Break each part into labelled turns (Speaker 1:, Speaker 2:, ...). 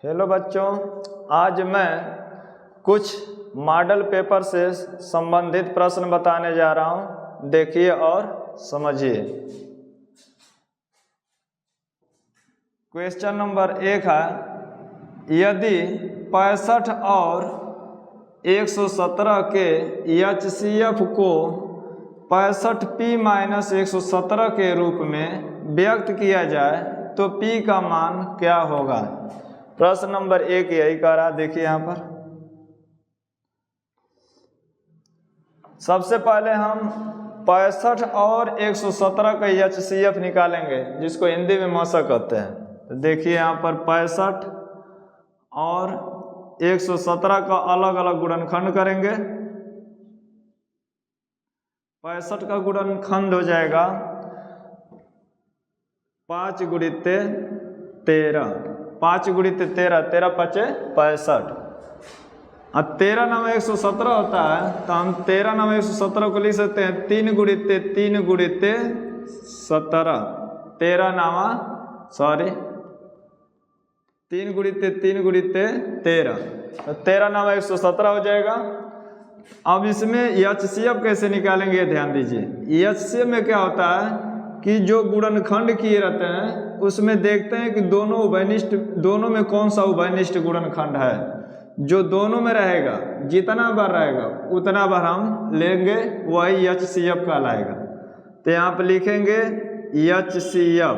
Speaker 1: Hello बच्चों, आज मैं कुछ मॉडल पेपर से संबंधित प्रश्न बताने जा रहा हूं। देखिए और समझिए। क्वेश्चन नंबर 1 है, यदि 65 और 117 के HCF को 65P-117 के रूप में व्यक्त किया जाए तो P का मान क्या होगा। प्रश्न नंबर 1 यही कह रहा है। देखिए यहाँ पर सबसे पहले हम 65 और 117 का HCF निकालेंगे, जिसको हिंदी में मौसा कहते हैं। तो देखिए यहाँ पर 65 और 117 का अलग अलग गुणनखंड करेंगे। 65 का गुणनखंड हो जाएगा 5 गुणित 13, 5 गुणित 13, 13 5 65। अब 13 नाम 117 होता है, तो हम 13 नाम 117 को लिख सकते हैं 3 गुणित 3 गुणित 17, 13 नामा 3 गुणित 3 गुणित 13, तो 13 नामा 117 हो जाएगा। अब इसमें HCF कैसे निकालेंगे, ध्यान दीजिए। HCF में क्या होता है कि जो गुणनखंड किए रहते हैं उसमें देखते हैं कि दोनों उभयनिष्ठ, दोनों में कौन सा उभयनिष्ठ गुणनखंड है। जो दोनों में रहेगा, जितना बार रहेगा उतना बार हम लेंगे, वही HCF कहलाएगा। तो यहाँ पर लिखेंगे HCF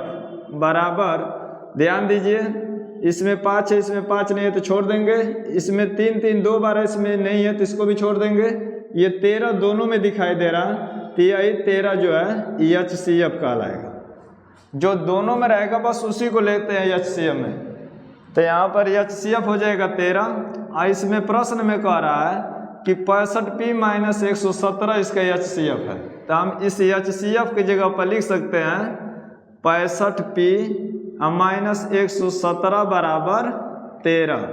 Speaker 1: बराबर, ध्यान दीजिए, इसमें 5 है, इसमें 5 नहीं है तो छोड़ देंगे। इसमें 3 3 2 बार है, इसमें नहीं है तो इसको भी छोड़ देंगे। ये 13 दोनों में दिखाई दे रहा, तो यही 13 जो है HCF कहलाएगा। जो दोनों में रहेगा बस उसी को लेते हैं HCF में। तो यहाँ पर HCF हो जाएगा 13। इसमें प्रश्न में कह रहा है कि 65P-117 इसका HCF है, तो हम इस HCF की जगह पर लिख सकते हैं 65P-117 बराबर 13।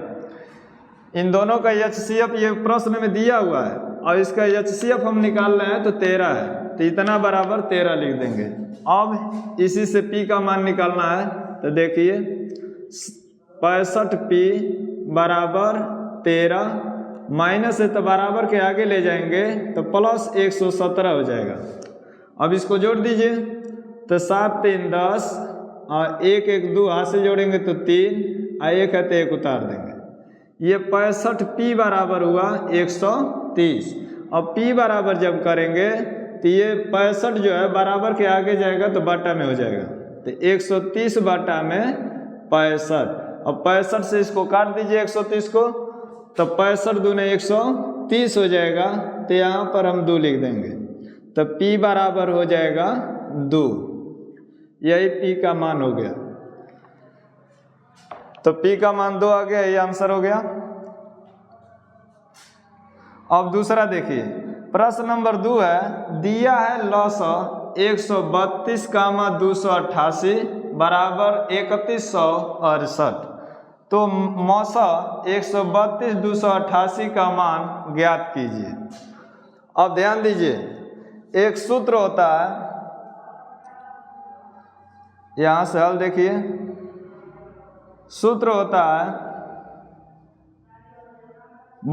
Speaker 1: इन दोनों का HCF ये प्रश्न में दिया हुआ है और इसका HCF हम निकाल रहे हैं तो 13 है, तो इतना बराबर 13 लिख देंगे। अब इसी से P का मान निकालना है, तो देखिए 65P बराबर 13, माइनस है तो बराबर के आगे ले जाएंगे तो प्लस 117 हो जाएगा। अब इसको जोड़ दीजिए, तो 7 3 10 और 1 1 2 हाथ से जोड़ेंगे तो 3 और 1 है तो 1 उतार देंगे। ये 65P बराबर हुआ 130। अब P बराबर जब करेंगे तो ये 65 जो है बराबर के आगे जाएगा तो बाटा में हो जाएगा, तो 130 बाटा में 65। अब 65 से इसको काट दीजिए 130 को, तो 65 दूने 130 हो जाएगा, तो यहाँ पर हम 2 लिख देंगे, तो P बराबर हो जाएगा 2। यही P का मान हो गया। तो P का मान 2 आ गया, ये आंसर हो गया। अब दूसरा देखिए, प्रश्न नंबर 2 है, दिया है लॉसा 132,288 बराबर 3168, तो मौसा 132,288 का मान ज्ञात कीजिए। अब ध्यान दीजिए, एक सूत्र होता है, यहां से हल देखिए, सूत्र होता है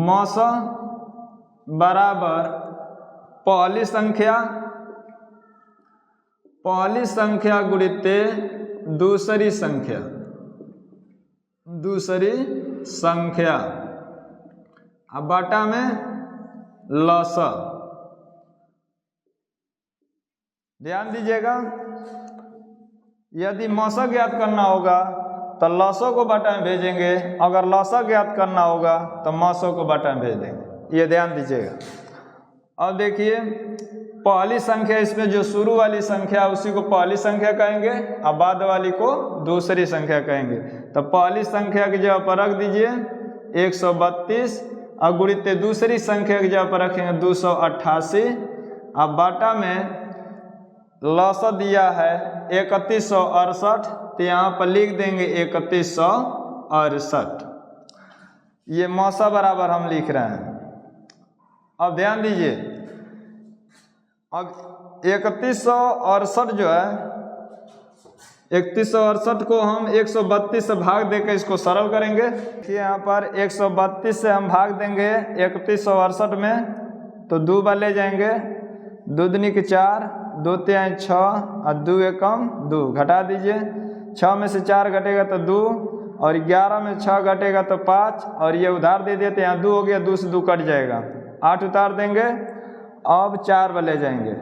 Speaker 1: मौसा बराबर पहली संख्या गुणित दूसरी संख्या अब बाटा में लसा। ध्यान दीजिएगा, यदि मौसा ज्ञात करना होगा तो लसों को बाटा में भेजेंगे, अगर लसा ज्ञात करना होगा तो मौसों को बाटा में भेज देंगे। ये ध्यान दीजिएगा। अब देखिए, पहली संख्या, इसमें जो शुरू वाली संख्या उसी को पहली संख्या कहेंगे और बाद वाली को दूसरी संख्या कहेंगे। तो पहली संख्या की जगह पर रख दीजिए 132 और गुणित दूसरी संख्या की जगह पर रखेंगे 288। अब बाटा में लसा दिया है 3168, तो यहाँ पर लिख देंगे 3168। ये मौसा बराबर हम लिख रहे हैं। अब ध्यान दीजिए, अब 3168 जो है 3168 को हम 132 से भाग देकर इसको सरल करेंगे। देखिए यहाँ पर 132 से हम भाग देंगे 3168 में, तो 2 बार ले जाएंगे, 2 दूनी के 4, 2 तिहाई 6 और 2 एकम 2, घटा दीजिए। 6 में से 4 घटेगा तो 2, और 11 में 6 घटेगा तो 5, और ये उधार दे दिए तो यहाँ 2 हो गया, 2 से 2 कट जाएगा, 8 उतार देंगे। अब 4 बार ले जाएंगे,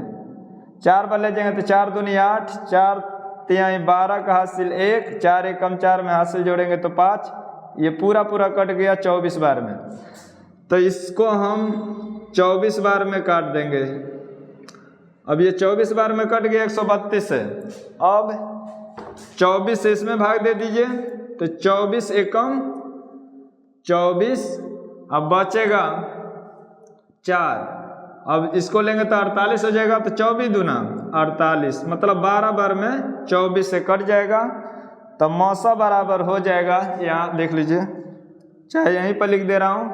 Speaker 1: 4 बार ले जाएंगे तो 4 दूनी 8, 4 तिहाई 12 का हासिल 1, 4 एकम 4 में हासिल जोड़ेंगे तो 5, ये पूरा कट गया 24 बार में। तो इसको हम 24 बार में काट देंगे। अब ये 24 बार में कट गया 132 से। अब 24 से इसमें भाग दे दीजिए, तो 24 एकम 24, अब बचेगा 4। अब इसको लेंगे तो 48 हो जाएगा, तो 24 दूना 48, मतलब 12 बार में 24 से कट जाएगा, तो मौसा बराबर हो जाएगा। यहाँ देख लीजिए, चाहे यहीं पर लिख दे रहा हूँ,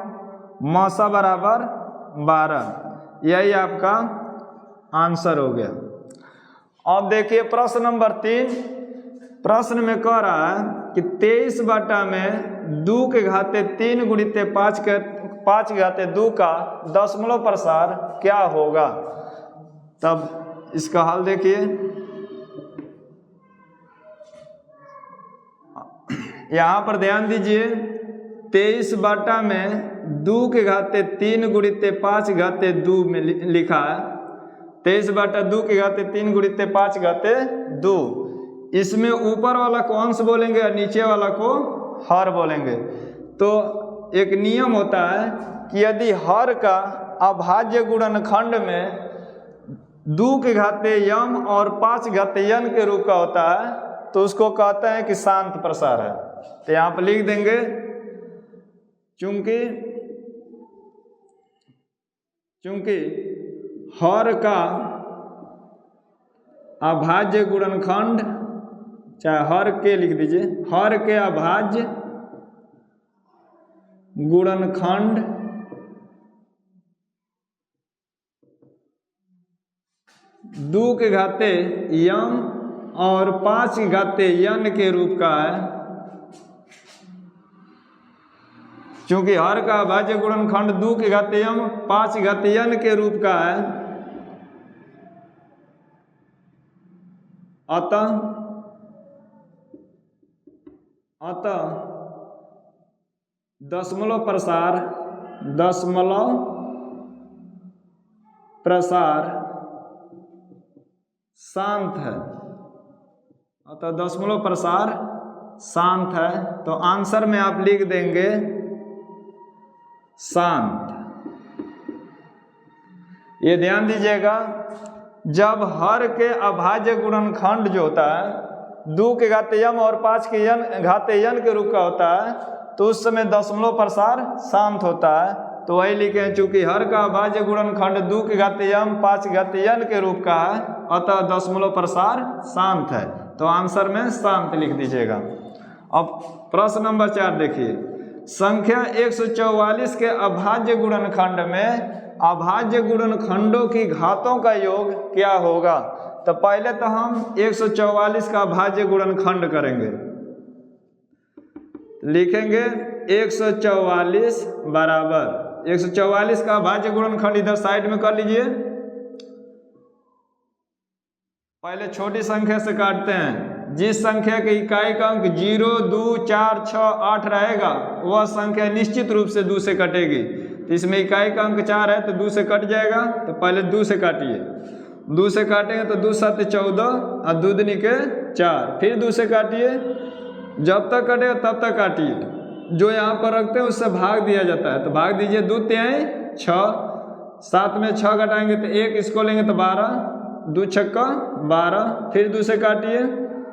Speaker 1: मौसा बराबर 12, यही आपका आंसर हो गया। अब देखिए प्रश्न नंबर 3, प्रश्न में कह रहा है कि 23 बटा में 2 के घाते 3 गुणित 5 के 5 घाते 2 का दशमलव प्रसार क्या होगा। तब इसका हल देखिए, यहाँ पर ध्यान दीजिए, 23 बटा में 2 के घाते 3 गुणित 5 घाते 2 में लिखा है। 23 बटा 2 के घाते 3 गुणित 5 घाते 2, इसमें ऊपर वाला को अंश बोलेंगे और नीचे वाला को हर बोलेंगे। तो एक नियम होता है कि यदि हर का अभाज्य गुणनखंड में 2 के घाते यम और 5 घाते यन के रूप का होता है, तो उसको कहते हैं कि शांत प्रसार है। तो यहाँ पर लिख देंगे, चूंकि हर का अभाज्य गुणनखंड, चाहे हर के लिख दीजिए, हर के अभाज्य गुणनखंड दो के घाते यम और 5 के घाते यन के रूप का है। चूंकि हर का अभाज्य गुणनखंड 2 के घाते यम 5 के घाते यन के रूप का है, अतः दशमलव प्रसार शांत है। अतः दशमलव प्रसार शांत है, तो आंसर में आप लिख देंगे शांत। ये ध्यान दीजिएगा, जब हर के अभाज्य गुणनखंड जो होता है 2 के घाते यम और 5 के घाते यन के रूप का होता है, तो उस समय दशमलव प्रसार शांत होता है। तो वही लिखे हैं, चूंकि हर का अभाज्य गुणनखंड 2 के घाते यम 5 के घाते यन के रूप का है, अतः दशमलव प्रसार शांत है। तो आंसर में शांत लिख दीजिएगा। अब प्रश्न नंबर 4 देखिए, संख्या 144 के अभाज्य गुणनखंड में अभाज्य गुणनखंडों की घातों का योग क्या होगा। तो पहले तो हम 144 का अभाज्य गुणनखंड करेंगे, लिखेंगे 144 बराबर 144 का अभाज्य गुणनखंड इधर साइड में कर लीजिए। पहले छोटी संख्या से काटते हैं। जिस संख्या के इकाई का अंक 0, 2, 4, 6, 8 रहेगा, वह संख्या निश्चित रूप से 2 से कटेगी। तो इसमें इकाई का अंक 4 है, तो 2 से कट जाएगा। तो पहले 2 से काटिए, 2 से काटेंगे तो 2 7 14 और 2 दूनी के 4, फिर 2 से काटिए, जब तक कटेगा तब तक काटिए। जो यहाँ पर रखते हैं उससे भाग दिया जाता है, तो भाग दीजिए। 2 तिहाई 6, 7 में 6 घटाएंगे तो 1, इसको लेंगे तो 12, 2 छक्का 12, फिर 2 से काटिए,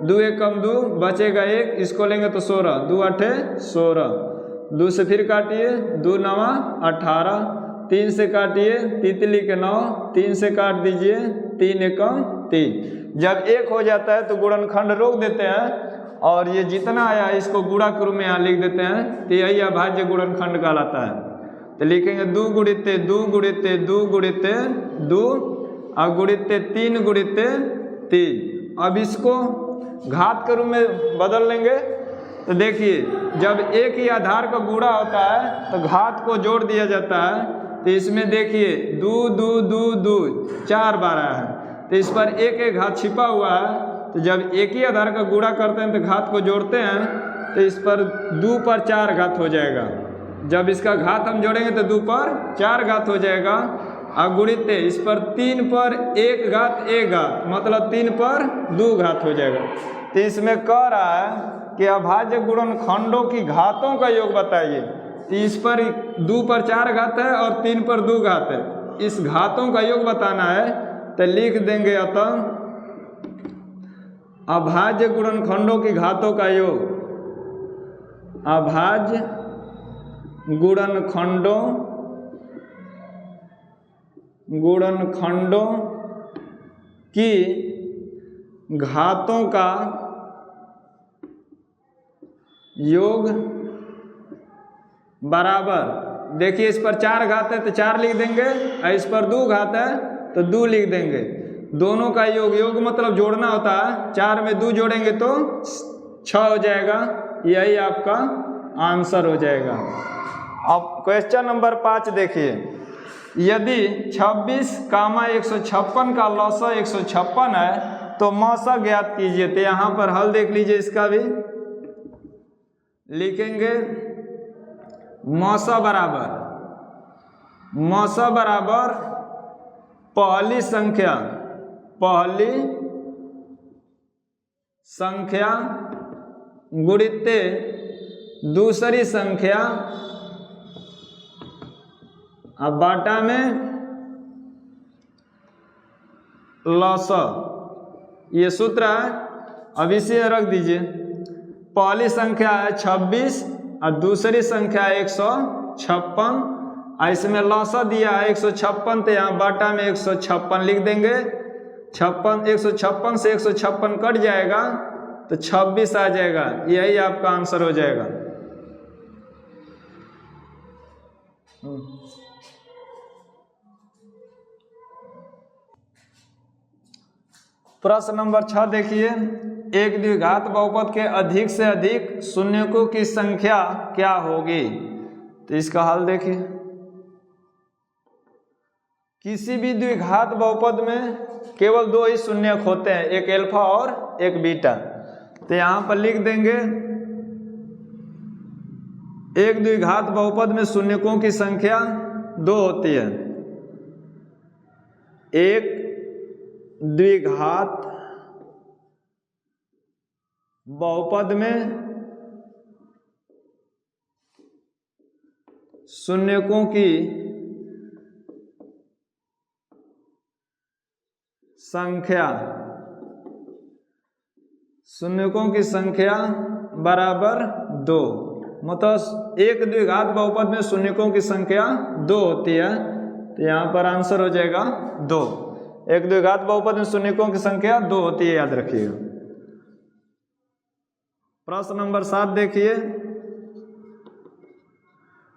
Speaker 1: 2 एकम 2, बचेगा 1, इसको लेंगे तो 16, 2 8 16, 2 से फिर काटिए, 2 9 18, 3 से काटिए, तितली के 9, 3 से काट दीजिए, 3 एकम 3। जब 1 हो जाता है तो गुणनखंड रोक देते हैं और ये जितना आया इसको गुणा के रूप में यहाँ लिख देते हैं, तो यही अभाज्य गुणनखंड कहलाता है। तो लिखेंगे 2 गुणित 2 गुणित 2 गुणित 2 और गुणित 3 गुणित 3। अब इसको घात के रूप में बदल लेंगे। तो देखिए जब एक ही आधार का गुणा होता है तो घात को जोड़ दिया जाता है। तो इसमें देखिए 2 2 2 2 4 बार आया है, तो इस पर एक एक घात छिपा हुआ है। तो जब एक ही आधार का गुणा करते हैं तो घात को जोड़ते हैं, तो इस पर 2 पर 4 घात हो जाएगा। जब इसका घात हम जोड़ेंगे तो 2 पर 4 घात हो जाएगा। और गुणित इस पर 3 पर 1 घात 1 घात, मतलब 3 पर 2 घात हो जाएगा। तो इसमें कह रहा है कि अभाज्य गुणनखंडों की घातों का योग बताइए। तो इस पर 2 पर 4 घात है और 3 पर 2 घात है, इस घातों का योग बताना है। तो लिख देंगे अतः अभाज्य गुणनखंडों की घातों का योग, अभाज्य गुणनखंडों की घातों का योग बराबर, देखिए इस पर 4 घात है तो 4 लिख देंगे, और इस पर 2 घात है तो 2 लिख देंगे। दोनों का योग, योग मतलब जोड़ना होता है, 4 में 2 जोड़ेंगे तो 6 हो जाएगा। यही आपका आंसर हो जाएगा। अब क्वेश्चन नंबर 5 देखिए, यदि 26, 156 का लौसा 156 है तो मौसा ज्ञात कीजिए। तो यहाँ पर हल देख लीजिए, इसका भी लिखेंगे मौसा बराबर पहली संख्या गुणित दूसरी संख्या, अब बाटा में लौसा, ये सूत्र है। अब इसे रख दीजिए, पहली संख्या है 26 और दूसरी संख्या है 156, और इसमें लौसा दिया है 156, तो यहाँ बाटा में 156 लिख देंगे। 156 से 156 कट जाएगा तो 26 आ जाएगा। यही आपका आंसर हो जाएगा। प्रश्न नंबर 6 देखिए, एक द्विघात बहुपद के अधिक से अधिक शून्यकों की संख्या क्या होगी। तो इसका हल देखिए, किसी भी द्विघात बहुपद में केवल 2 ही शून्यक होते हैं, एक अल्फा और एक बीटा। तो यहां पर लिख देंगे एक द्विघात बहुपद में शून्यकों की संख्या 2 होती है। एक द्विघात बहुपद में शून्यकों की संख्या बराबर 2, मतलब एक द्विघात बहुपद में शून्यकों की संख्या 2 होती है। तो यहाँ पर आंसर हो जाएगा 2। एक द्विघात बहुपद में शून्यकों की संख्या 2 होती है, याद रखिएगा। प्रश्न नंबर 7 देखिए,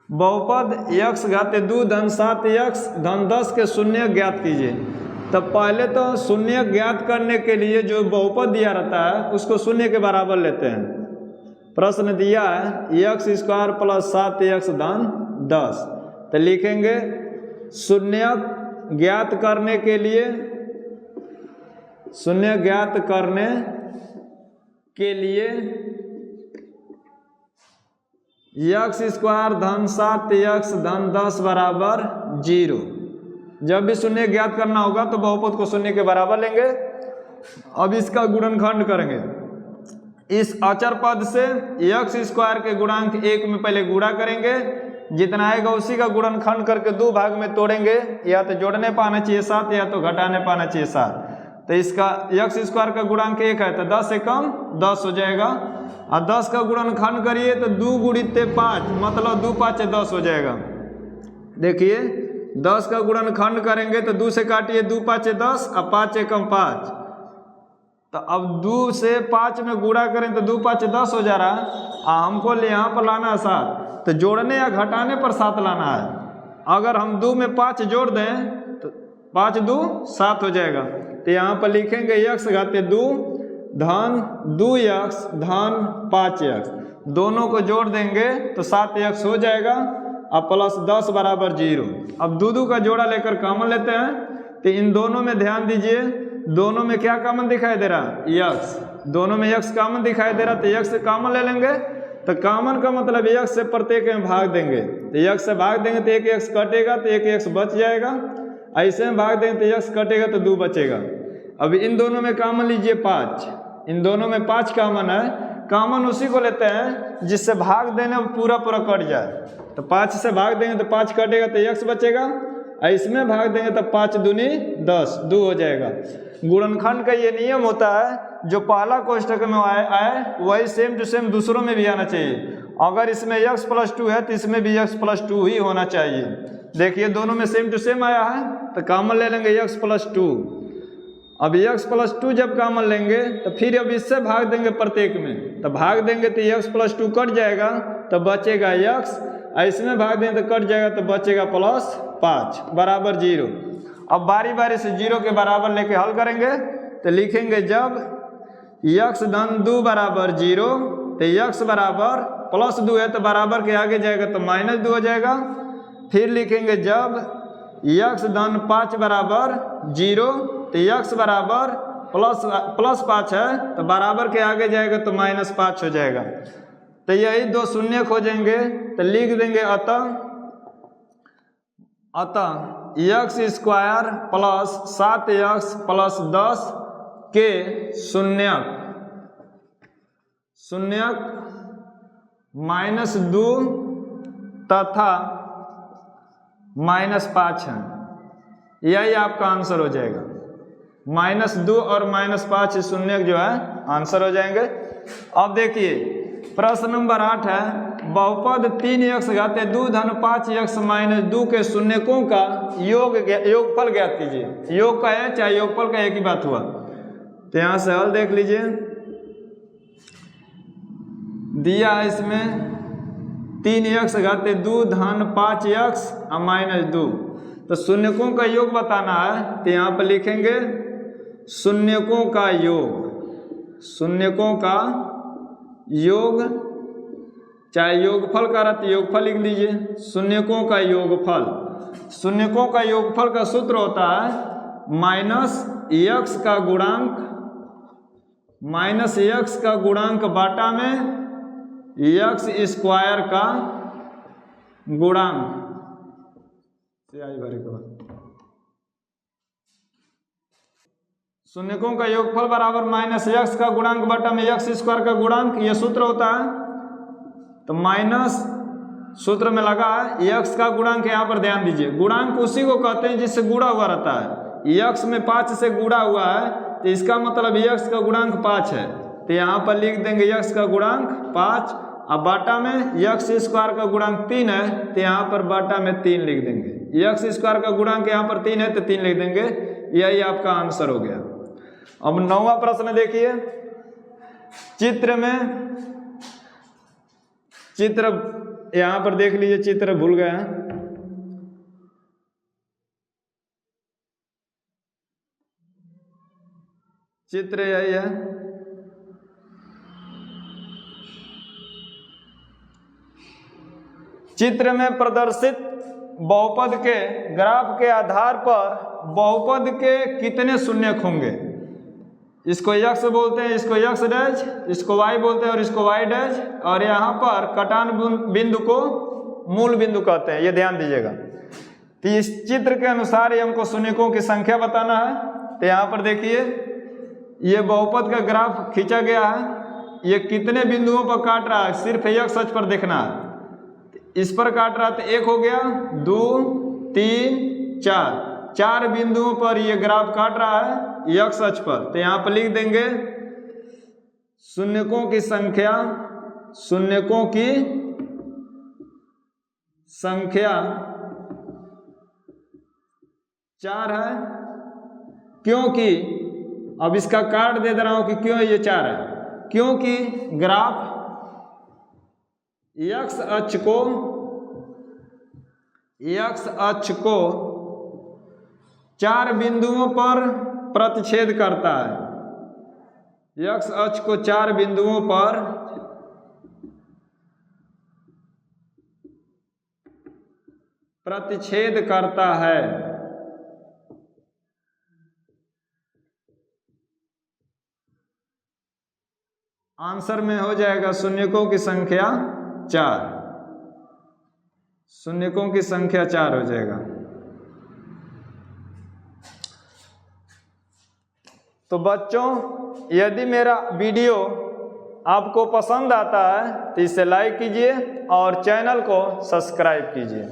Speaker 1: बहुपद x घाते 2 धन 7x धन 10 के शून्य ज्ञात कीजिए। तब पहले तो शून्य ज्ञात करने के लिए जो बहुपद दिया रहता है उसको शून्य के बराबर लेते हैं। प्रश्न दिया है x² प्लस 7x धन 10, तो लिखेंगे शून्य ज्ञात करने के लिए x² धन 7x धन 10 बराबर 0। जब भी शून्य ज्ञात करना होगा तो बहुपद को शून्य के बराबर लेंगे। अब इसका गुणनखंड करेंगे। इस अचर पद से x² के गुणांक 1 में पहले गुणा करेंगे, जितना आएगा उसी का गुणनखंड करके 2 भाग में तोड़ेंगे। या तो जोड़ने पाना चाहिए 7 या तो घटाने पाना चाहिए 7। तो इसका x² का गुणांक 1 है तो 10 से कम 10 हो जाएगा, और 10 का गुणनखंड करिए तो 2 गुणित 5 मतलब 2 5 10 हो जाएगा। देखिए 10 का गुणनखंड करेंगे तो 2 से काटिए 2 5 10 और 5 एकम 5। तो अब 2 से 5 में गुणा करें तो 2 5 10 हो जा रहा है, और हमको यहाँ पर लाना है 7। तो जोड़ने या घटाने पर 7 लाना है। अगर हम 2 में 5 जोड़ दें तो 5 2 7 हो जाएगा। तो यहाँ पर लिखेंगे x घाते 2 धन 2x धन 5x, दोनों को जोड़ देंगे तो 7x हो जाएगा। अब प्लस 10 बराबर 0। अब दो का जोड़ा लेकर कॉमन लेते हैं, तो इन दोनों में ध्यान दीजिए, दोनों में क्या कॉमन दिखाई दे रहा, x, दोनों में x कॉमन दिखाई दे रहा, तो x से कॉमन ले लेंगे। तो कॉमन का मतलब x से प्रत्येक में भाग देंगे, तो x से भाग देंगे तो एक x कटेगा, तो एक x बच जाएगा। ऐसे में भाग देंगे तो x कटेगा तो 2 बचेगा। अब इन दोनों में कॉमन लीजिए 5, इन दोनों में 5 कॉमन है, कॉमन उसी को लेते हैं जिससे भाग देने में पूरा पूरा कट जाए। तो 5 से भाग देंगे तो 5 कटेगा तो x बचेगा, इसमें भाग देंगे तो 5 दूनी 10, 2 हो जाएगा। गुणनखंड का ये नियम होता है, जो पहला कोष्ठक में आए वही सेम टू सेम दूसरों में भी आना चाहिए। अगर इसमें x प्लस 2 है तो इसमें भी x प्लस 2 ही होना चाहिए। देखिए दोनों में सेम टू सेम आया है, तो कॉमन ले लेंगे x प्लस 2। अब x प्लस 2 जब कॉमन लेंगे तो फिर अब इससे भाग देंगे प्रत्येक में, तो भाग देंगे तो x प्लस 2 कट जाएगा, तो बचेगा x, इसमें भाग देंगे तो कट जाएगा, तो बचेगा प्लस 5 बराबर 0। अब बारी बारी से 0 के बराबर लेके हल करेंगे, तो लिखेंगे जब x धन 2 बराबर 0, तो x बराबर प्लस 2 है तो बराबर के आगे जाएगा तो माइनस 2 हो जाएगा। फिर लिखेंगे जब x धन 5 बराबर 0, तो x बराबर प्लस 5 है तो बराबर के आगे जाएगा तो माइनस 5 हो जाएगा। तो यही दो शून्य हो जाएंगे, तो लिख देंगे अतः x square plus 7x plus 10 के शून्यक -2 तथा -5 है। यही आपका आंसर हो जाएगा। -2 और -5 शून्यक जो है आंसर हो जाएंगे। अब देखिए प्रश्न नंबर 8 है, बहुपद 3x घाते 2 धन 5x माइनस 2 के शून्यकों का योगफल ज्ञात कीजिए। योग का है चाहे योगफल का, एक ही बात हुआ। तो यहाँ से हल देख लीजिए, दिया है इसमें 3x घाते 2 धन 5x माइनस 2, तो शून्यकों का योग बताना है। तो यहाँ पर लिखेंगे शून्यकों का योग, शून्यकों का योग, चाहे योगफल का रहता योगफल लिख लीजिए। शून्यकों का योगफल, शून्यकों का योगफल का सूत्र होता है माइनस x का गुणांक, माइनस x का गुणांक बाटा में x स्क्वायर का गुणांक से आई भरे के बाद। शून्यकों का योगफल बराबर माइनस x का गुणांक बटा में x स्क्वायर का गुणांक, यह सूत्र होता है। तो माइनस सूत्र में लगा है x का गुणांक, यहाँ पर ध्यान दीजिए, गुणांक उसी को कहते हैं जिससे गुणा हुआ रहता है। x में 5 से गुणा हुआ है तो इसका मतलब x का गुणांक 5 है, तो यहाँ पर लिख देंगे x का गुणांक 5। अब बाटा में x स्क्वायर का गुणांक 3 है, तो यहाँ पर बाटा में 3 लिख देंगे। x स्क्वायर का गुणांक यहाँ पर 3 है तो 3 लिख देंगे। यही आपका आंसर हो गया। अब 9वां प्रश्न देखिए, चित्र यहां पर देख लीजिए, चित्र भूल गए हैं। चित्र यही है, चित्र में प्रदर्शित बहुपद के ग्राफ के आधार पर बहुपद के कितने शून्यक होंगे। इसको x बोलते हैं, इसको x डैश, इसको y बोलते हैं और इसको y डैश, और यहाँ पर कटान बिंदु को मूल बिंदु कहते हैं, ये ध्यान दीजिएगा। तो इस चित्र के अनुसार ये हमको शून्यकों की संख्या बताना है। तो यहाँ पर देखिए ये बहुपद का ग्राफ खींचा गया है, ये कितने बिंदुओं पर काट रहा है सिर्फ x अक्ष पर देखना है। इस पर काट रहा है तो 1 हो गया, 2 3 4, 4 बिंदुओं पर ये ग्राफ काट रहा है x अक्ष पर। तो यहाँ पर लिख देंगे शून्यकों की संख्या, शून्यकों की संख्या 4 है, क्योंकि अब इसका कार्ड दे रहा हूं कि क्यों ये 4 है, क्योंकि ग्राफ x अक्ष को 4 बिंदुओं पर प्रतिच्छेद करता है। एक्स अक्ष को 4 बिंदुओं पर प्रतिच्छेद करता है। आंसर में हो जाएगा शून्यकों की संख्या 4, शून्यकों की संख्या 4 हो जाएगा। तो बच्चों, यदि मेरा वीडियो आपको पसंद आता है तो इसे लाइक कीजिए और चैनल को सब्सक्राइब कीजिए।